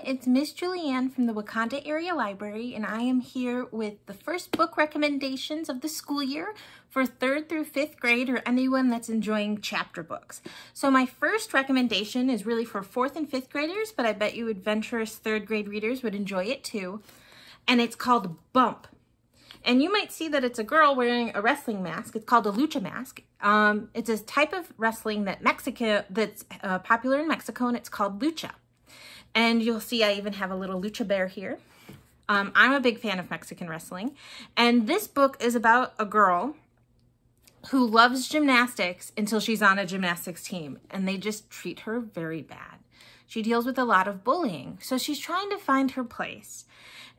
it's Miss Julianne from the Wakanda Area Library, and I am here with the first book recommendations of the school year for 3rd through 5th grade or anyone that's enjoying chapter books. So my first recommendation is really for 4th and 5th graders, but I bet you adventurous 3rd grade readers would enjoy it too. And it's called Bump. And you might see that it's a girl wearing a wrestling mask. It's called a lucha mask. It's a type of wrestling that's popular in Mexico, and it's called lucha. And you'll see I even have a little lucha bear here. I'm a big fan of Mexican wrestling. And this book is about a girl who loves gymnastics until she's on a gymnastics team. And they just treat her very bad. She deals with a lot of bullying. So she's trying to find her place.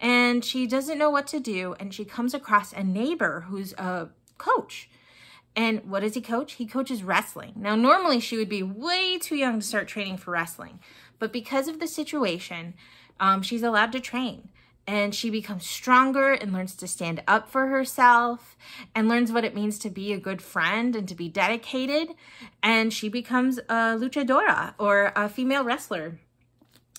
And she doesn't know what to do. And she comes across a neighbor who's a coach. And what does he coach? He coaches wrestling. Now, normally she would be way too young to start training for wrestling. But because of the situation, she's allowed to train. And she becomes stronger and learns to stand up for herself and learns what it means to be a good friend and to be dedicated. And she becomes a luchadora, or a female wrestler.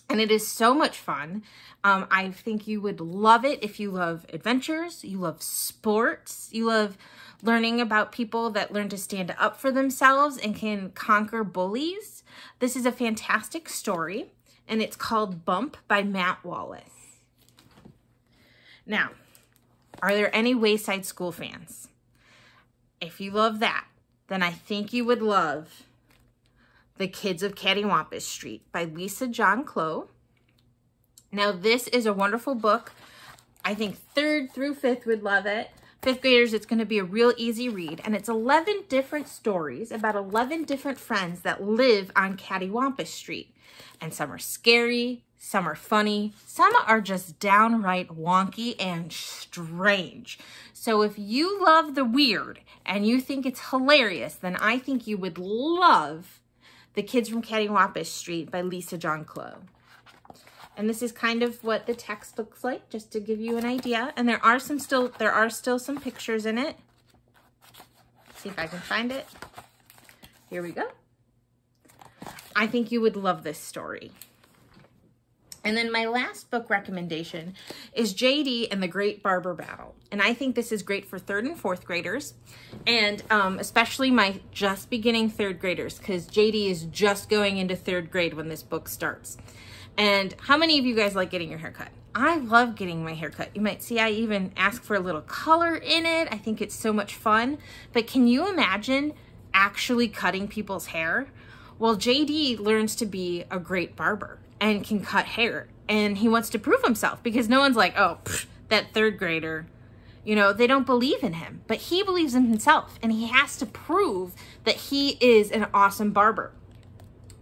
And it is so much fun. I think you would love it if you love adventures, you love sports, you love learning about people that learn to stand up for themselves and can conquer bullies. This is a fantastic story, and it's called Bump by Matt Wallace. Now, are there any Wayside School fans? If you love that, then I think you would love The Kids of Cattywampus Street by Lisa John Clow. Now, this is a wonderful book. I think 3rd through 5th would love it. 5th graders, it's going to be a real easy read. And it's 11 different stories about 11 different friends that live on Cattywampus Street. And some are scary, some are funny, some are just downright wonky and strange. So if you love the weird and you think it's hilarious, then I think you would love The Kids from Cattywampus Street by Lisa John Clow. And this is kind of what the text looks like, just to give you an idea. And there are still some pictures in it. Let's see if I can find it. Here we go. I think you would love this story. And then my last book recommendation is JD and the Great Barber Battle. And I think this is great for 3rd and 4th graders, and especially my just beginning 3rd graders, because JD is just going into 3rd grade when this book starts. And how many of you guys like getting your hair cut? I love getting my hair cut. You might see I even ask for a little color in it. I think it's so much fun. But can you imagine actually cutting people's hair? Well, JD learns to be a great barber and can cut hair. And he wants to prove himself, because no one's like, oh, that 3rd grader. You know, they don't believe in him. But he believes in himself, and he has to prove that he is an awesome barber.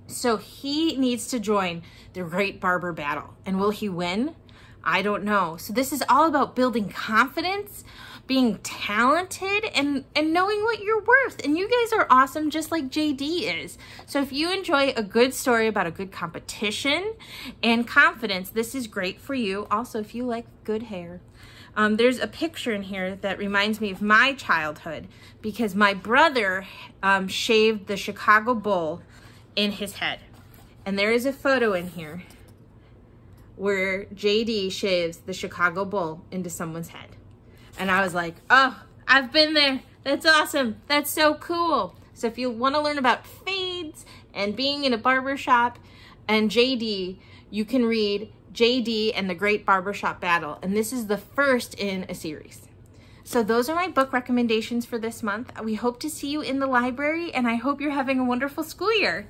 So he needs to join the Great Barber Battle. And will he win? I don't know. So this is all about building confidence, being talented, and knowing what you're worth. And you guys are awesome, just like JD is. So if you enjoy a good story about a good competition and confidence, this is great for you. Also, if you like good hair. There's a picture in here that reminds me of my childhood, because my brother shaved the Chicago Bull in his head. And there is a photo in here where JD shaves the Chicago Bull into someone's head. And I was like, oh, I've been there. That's awesome. That's so cool. So if you want to learn about fades and being in a barbershop and JD, you can read JD and the Great Barbershop Battle. And this is the first in a series. So those are my book recommendations for this month. We hope to see you in the library, and I hope you're having a wonderful school year.